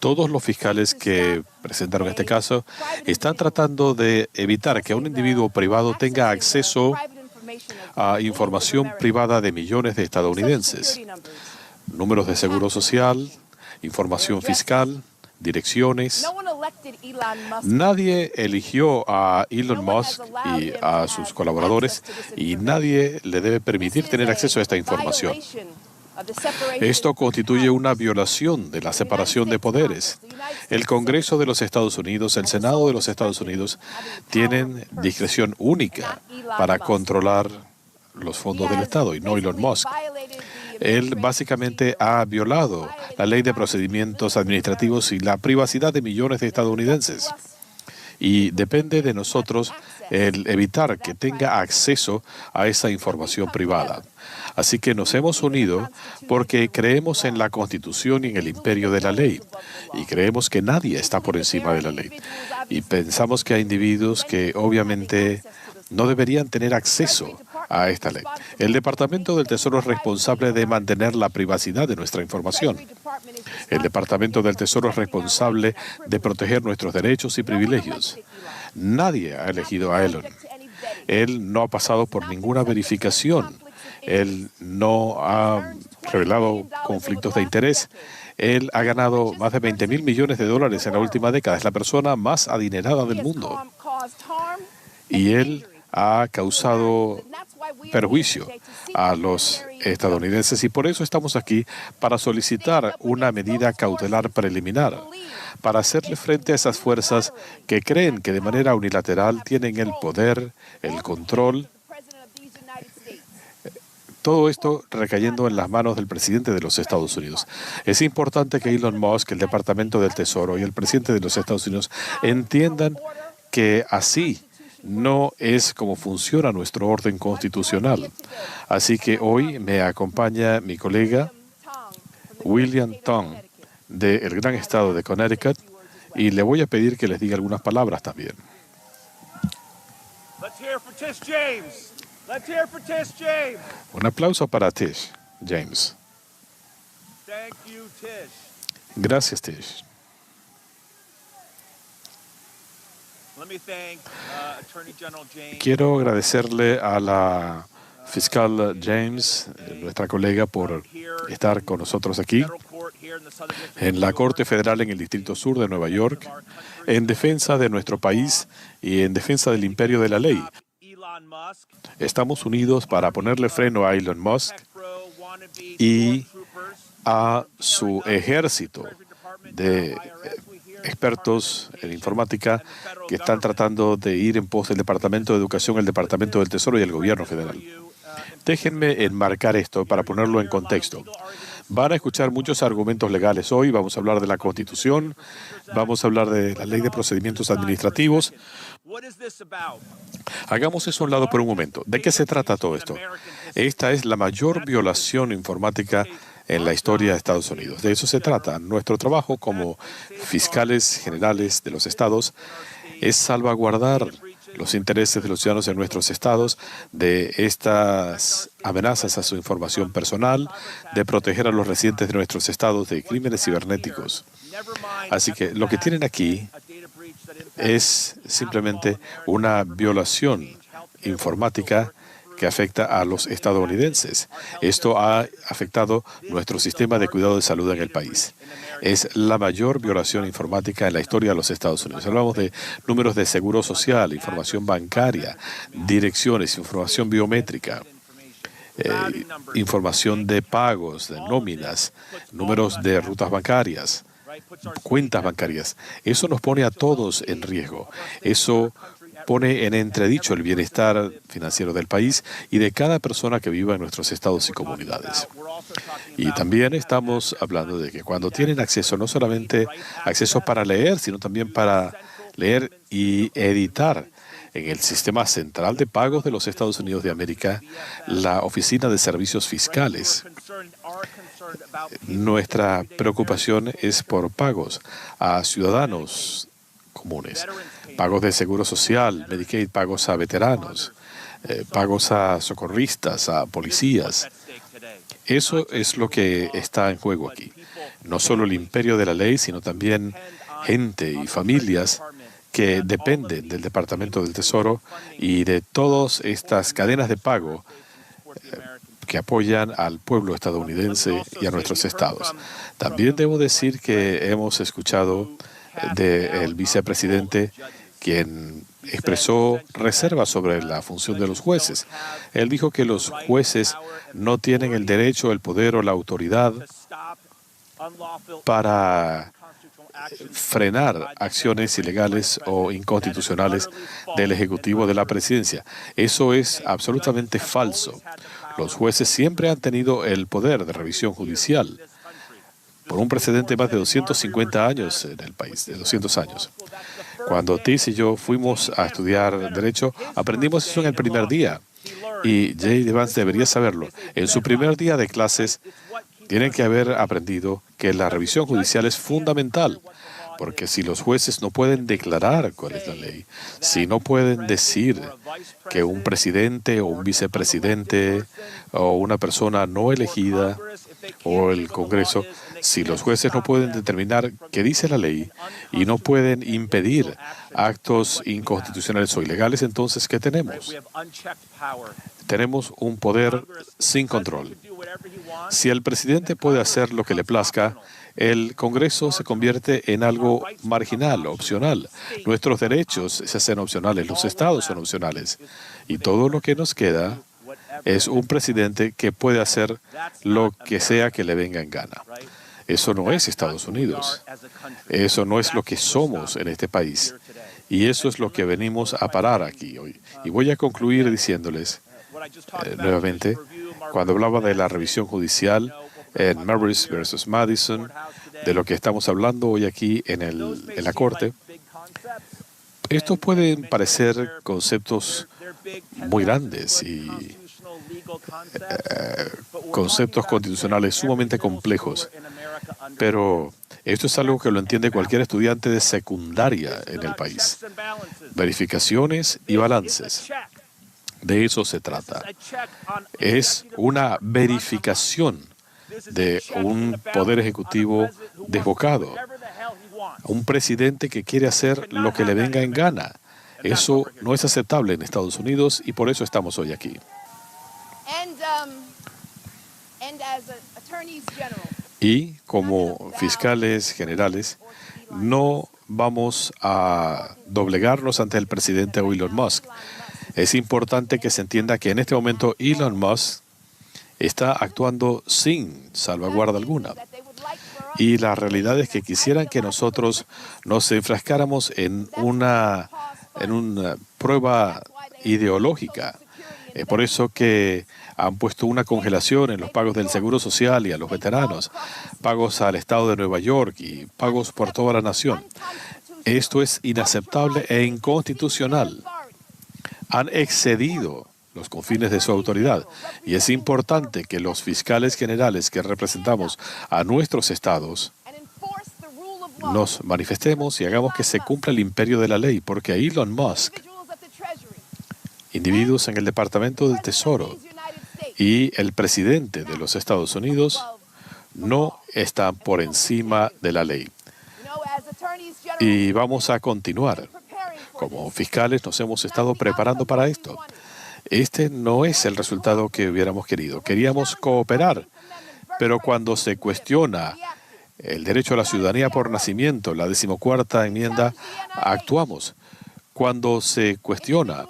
Todos los fiscales que presentaron este caso están tratando de evitar que un individuo privado tenga acceso a información privada de millones de estadounidenses. Números de seguro social, información fiscal, direcciones. Nadie eligió a Elon Musk y a sus colaboradores y nadie le debe permitir tener acceso a esta información. Esto constituye una violación de la separación de poderes. El Congreso de los Estados Unidos, el Senado de los Estados Unidos, tienen discreción única para controlar los fondos del Estado y no Elon Musk. Él básicamente ha violado la ley de procedimientos administrativos y la privacidad de millones de estadounidenses. Y depende de nosotros el evitar que tenga acceso a esa información privada. Así que nos hemos unido porque creemos en la Constitución y en el imperio de la ley. Y creemos que nadie está por encima de la ley. Y pensamos que hay individuos que obviamente no deberían tener acceso a esta ley. El Departamento del Tesoro es responsable de mantener la privacidad de nuestra información. El Departamento del Tesoro es responsable de proteger nuestros derechos y privilegios. Nadie ha elegido a Elon. Él no ha pasado por ninguna verificación. Él no ha revelado conflictos de interés. Él ha ganado más de $20,000 millones en la última década. Es la persona más adinerada del mundo. Y él ha causado perjuicio a los estadounidenses y por eso estamos aquí para solicitar una medida cautelar preliminar para hacerle frente a esas fuerzas que creen que de manera unilateral tienen el poder, el control. Todo esto recayendo en las manos del presidente de los Estados Unidos. Es importante que Elon Musk, el Departamento del Tesoro y el presidente de los Estados Unidos entiendan que así no es como funciona nuestro orden constitucional. Así que hoy me acompaña mi colega William Tong del gran estado de Connecticut y le voy a pedir que les diga algunas palabras también. Un aplauso para Tish James. Gracias, Tish. Quiero agradecerle a la fiscal James, nuestra colega, por estar con nosotros aquí en la Corte Federal en el Distrito Sur de Nueva York, en defensa de nuestro país y en defensa del imperio de la ley. Estamos unidos para ponerle freno a Elon Musk y a su ejército de expertos en informática que están tratando de ir en pos del Departamento de Educación, el Departamento del Tesoro y el Gobierno Federal. Déjenme enmarcar esto para ponerlo en contexto. Van a escuchar muchos argumentos legales hoy. Vamos a hablar de la Constitución, vamos a hablar de la Ley de Procedimientos Administrativos. Hagamos eso a un lado por un momento. ¿De qué se trata todo esto? Esta es la mayor violación informática en la historia de Estados Unidos. De eso se trata. Nuestro trabajo como fiscales generales de los estados es salvaguardar los intereses de los ciudadanos en nuestros estados de estas amenazas a su información personal, de proteger a los residentes de nuestros estados de crímenes cibernéticos. Así que lo que tienen aquí es simplemente una violación informática que afecta a los estadounidenses. Esto ha afectado nuestro sistema de cuidado de salud en el país. Es la mayor violación informática en la historia de los Estados Unidos. Hablamos de números de seguro social, información bancaria, direcciones, información biométrica, información de pagos, de nóminas, números de rutas bancarias, cuentas bancarias. Eso nos pone a todos en riesgo. Eso pone en entredicho el bienestar financiero del país y de cada persona que viva en nuestros estados y comunidades. Y también estamos hablando de que cuando tienen acceso, no solamente acceso para leer, sino también para leer y editar en el sistema central de pagos de los Estados Unidos de América, la Oficina de Servicios Fiscales. Nuestra preocupación es por pagos a ciudadanos comunes, pagos de seguro social, Medicaid, pagos a veteranos, pagos a socorristas, a policías. Eso es lo que está en juego aquí. no solo el imperio de la ley, sino también gente y familias que dependen del Departamento del Tesoro y de todas estas cadenas de pago que apoyan al pueblo estadounidense y a nuestros estados. También debo decir que hemos escuchado del vicepresidente, quien expresó reservas sobre la función de los jueces. Él dijo que los jueces no tienen el derecho, el poder o la autoridad para frenar acciones ilegales o inconstitucionales del Ejecutivo de la Presidencia. Eso es absolutamente falso. Los jueces siempre han tenido el poder de revisión judicial por un precedente de más de 250 años en el país, de 200 años. Cuando Tis y yo fuimos a estudiar Derecho, aprendimos eso en el primer día. Y J.D. Vance debería saberlo. En su primer día de clases, tienen que haber aprendido que la revisión judicial es fundamental, porque si los jueces no pueden declarar cuál es la ley, si no pueden decir que un presidente o un vicepresidente o una persona no elegida o el Congreso, si los jueces no pueden determinar qué dice la ley y no pueden impedir actos inconstitucionales o ilegales, entonces, ¿qué tenemos? Tenemos un poder sin control. Si el presidente puede hacer lo que le plazca, el Congreso se convierte en algo marginal, opcional. Nuestros derechos se hacen opcionales, los estados son opcionales. Y todo lo que nos queda es un presidente que puede hacer lo que sea que le venga en gana. Eso no es Estados Unidos. Eso no es lo que somos en este país. Y eso es lo que venimos a parar aquí hoy. Y voy a concluir diciéndoles nuevamente, cuando hablaba de la revisión judicial en Marbury versus Madison, de lo que estamos hablando hoy aquí en la Corte, estos pueden parecer conceptos muy grandes y conceptos constitucionales sumamente complejos, pero esto es algo que lo entiende cualquier estudiante de secundaria en el país. Verificaciones y balances. De eso se trata. Es una verificación de un poder ejecutivo desbocado, un presidente que quiere hacer lo que le venga en gana. Eso no es aceptable en Estados Unidos y por eso estamos hoy aquí. Y como fiscales generales, no vamos a doblegarnos ante el presidente Elon Musk. Es importante que se entienda que en este momento Elon Musk está actuando sin salvaguarda alguna. Y la realidad es que quisieran que nosotros nos enfrascáramos en una prueba ideológica. Es por eso que han puesto una congelación en los pagos del Seguro Social y a los veteranos, pagos al Estado de Nueva York y pagos por toda la nación. Esto es inaceptable e inconstitucional. Han excedido los confines de su autoridad y es importante que los fiscales generales que representamos a nuestros estados nos manifestemos y hagamos que se cumpla el imperio de la ley, porque Elon Musk, individuos en el Departamento del Tesoro y el presidente de los Estados Unidos no están por encima de la ley. Y vamos a continuar. Como fiscales nos hemos estado preparando para esto. Este no es el resultado que hubiéramos querido. Queríamos cooperar, pero cuando se cuestiona el derecho a la ciudadanía por nacimiento, la 14ª enmienda, actuamos. Cuando se cuestiona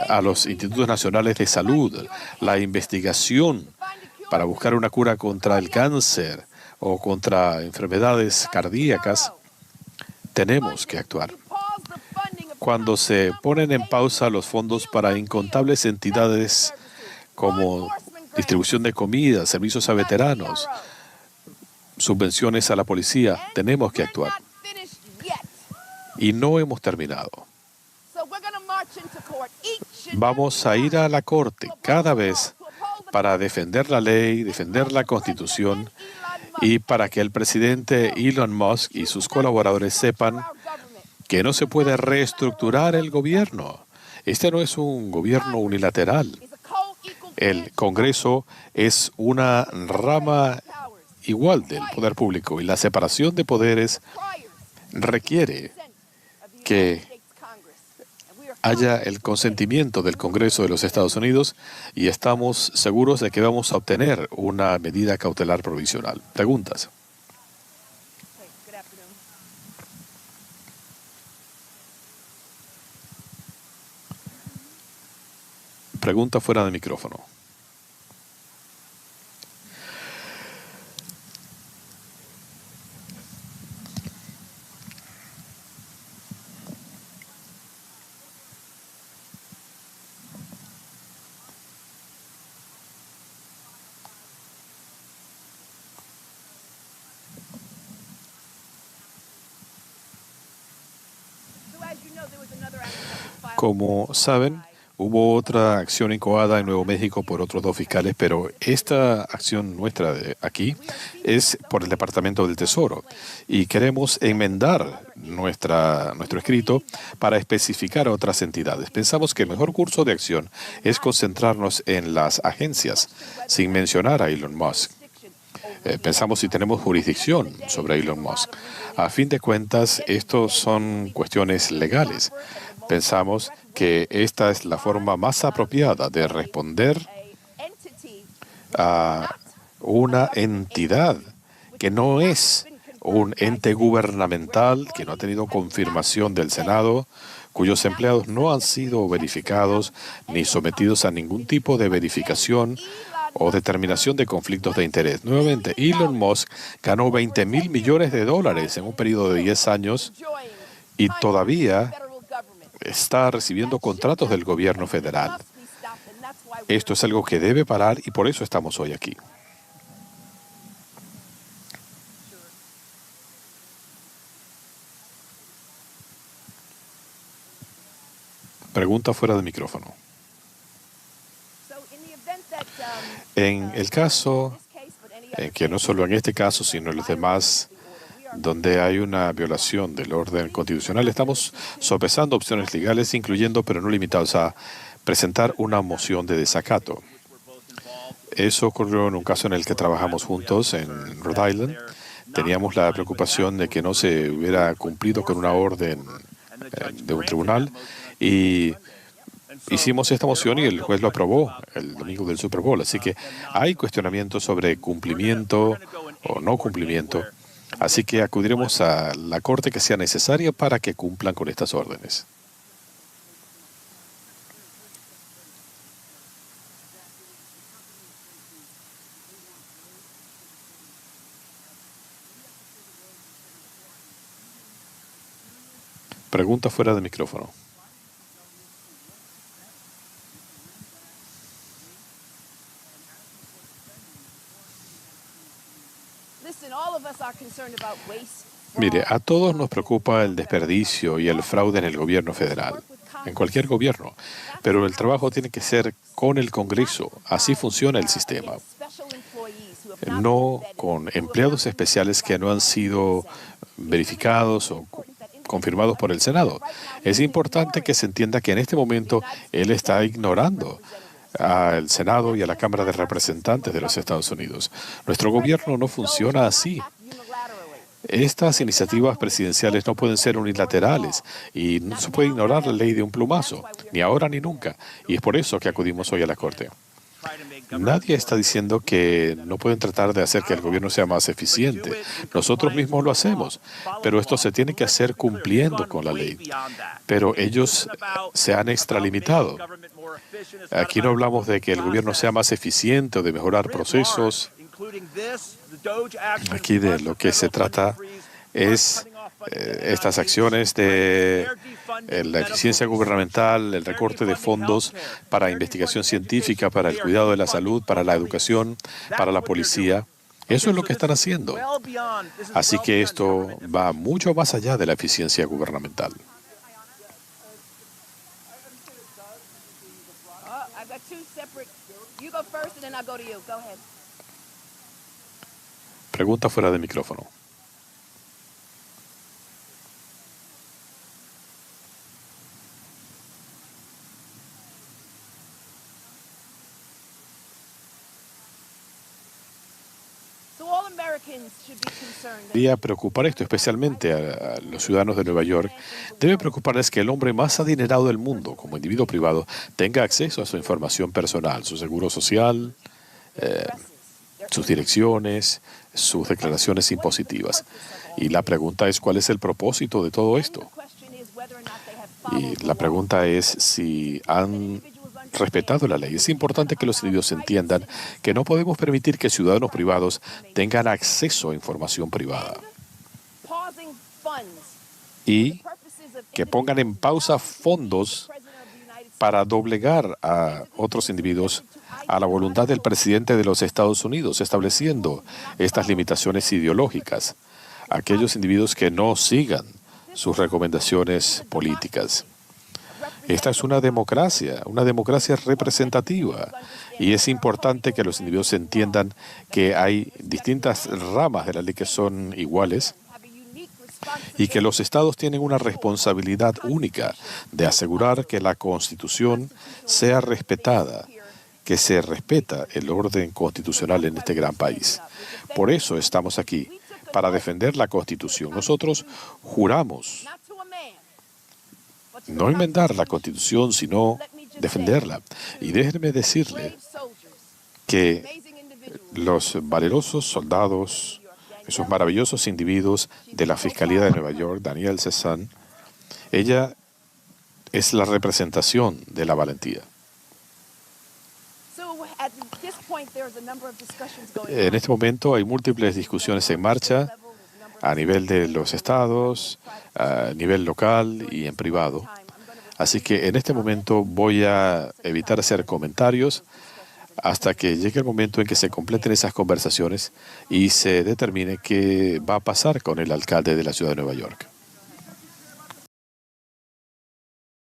a los institutos nacionales de salud, la investigación para buscar una cura contra el cáncer o contra enfermedades cardíacas, tenemos que actuar. Cuando se ponen en pausa los fondos para incontables entidades como distribución de comida, servicios a veteranos, subvenciones a la policía, tenemos que actuar. Y no hemos terminado. Vamos a ir a la Corte cada vez para defender la ley, defender la Constitución y para que el presidente Elon Musk y sus colaboradores sepan que no se puede reestructurar el gobierno. Este no es un gobierno unilateral. El Congreso es una rama igual del poder público y la separación de poderes requiere que haya el consentimiento del Congreso de los Estados Unidos y estamos seguros de que vamos a obtener una medida cautelar provisional. Preguntas. Pregunta fuera de micrófono. Como saben, hubo otra acción incoada en Nuevo México por otros 2 fiscales, pero esta acción nuestra de aquí es por el Departamento del Tesoro y queremos enmendar nuestro escrito para especificar a otras entidades. Pensamos que el mejor curso de acción es concentrarnos en las agencias, sin mencionar a Elon Musk. Pensamos si tenemos jurisdicción sobre Elon Musk. A fin de cuentas, estos son cuestiones legales. Pensamos que esta es la forma más apropiada de responder a una entidad que no es un ente gubernamental, que no ha tenido confirmación del Senado, cuyos empleados no han sido verificados ni sometidos a ningún tipo de verificación o determinación de conflictos de interés. Nuevamente, Elon Musk ganó $20,000 millones en un periodo de 10 años y todavía está recibiendo contratos del gobierno federal. Esto es algo que debe parar y por eso estamos hoy aquí. Pregunta fuera de micrófono. En el caso, que no solo en este caso, sino en los demás, donde hay una violación del orden constitucional, estamos sopesando opciones legales, incluyendo, pero no limitados a, presentar una moción de desacato. Eso ocurrió en un caso en el que trabajamos juntos en Rhode Island. Teníamos la preocupación de que no se hubiera cumplido con una orden de un tribunal y hicimos esta moción y el juez lo aprobó el domingo del Super Bowl. Así que hay cuestionamientos sobre cumplimiento o no cumplimiento. Así que acudiremos a la corte que sea necesaria para que cumplan con estas órdenes. Pregunta fuera de micrófono. Mire, a todos nos preocupa el desperdicio y el fraude en el gobierno federal, en cualquier gobierno, pero el trabajo tiene que ser con el Congreso. Así funciona el sistema. No con empleados especiales que no han sido verificados o confirmados por el Senado. Es importante que se entienda que en este momento él está ignorando al Senado y a la Cámara de Representantes de los Estados Unidos. Nuestro gobierno no funciona así. Estas iniciativas presidenciales no pueden ser unilaterales y no se puede ignorar la ley de un plumazo, ni ahora ni nunca. Y es por eso que acudimos hoy a la Corte. Nadie está diciendo que no pueden tratar de hacer que el gobierno sea más eficiente. Nosotros mismos lo hacemos, pero esto se tiene que hacer cumpliendo con la ley. Pero ellos se han extralimitado. Aquí no hablamos de que el gobierno sea más eficiente o de mejorar procesos. Aquí de lo que se trata es estas acciones de la eficiencia gubernamental, el recorte de fondos para investigación científica, para el cuidado de la salud, para la educación, para la policía. Eso es lo que están haciendo. Así que esto va mucho más allá de la eficiencia gubernamental. Pregunta fuera de micrófono. Debería preocupar esto, especialmente a los ciudadanos de Nueva York. Debe preocuparles que el hombre más adinerado del mundo, como individuo privado, tenga acceso a su información personal, su seguro social, sus direcciones, sus declaraciones impositivas. Y la pregunta es, ¿cuál es el propósito de todo esto? Y la pregunta es si han respetado la ley. Es importante que los individuos entiendan que no podemos permitir que ciudadanos privados tengan acceso a información privada y que pongan en pausa fondos para doblegar a otros individuos a la voluntad del presidente de los Estados Unidos, estableciendo estas limitaciones ideológicas a aquellos individuos que no sigan sus recomendaciones políticas. Esta es una democracia representativa, y es importante que los individuos entiendan que hay distintas ramas de la ley que son iguales y que los estados tienen una responsabilidad única de asegurar que la Constitución sea respetada, que se respeta el orden constitucional en este gran país. Por eso estamos aquí, para defender la Constitución. Nosotros juramos no enmendar la Constitución, sino defenderla. Y déjenme decirle que los valerosos soldados, esos maravillosos individuos de la Fiscalía de Nueva York, Danielle Cezanne, ella es la representación de la valentía. En este momento hay múltiples discusiones en marcha a nivel de los estados, a nivel local y en privado. Así que en este momento voy a evitar hacer comentarios hasta que llegue el momento en que se completen esas conversaciones y se determine qué va a pasar con el alcalde de la ciudad de Nueva York.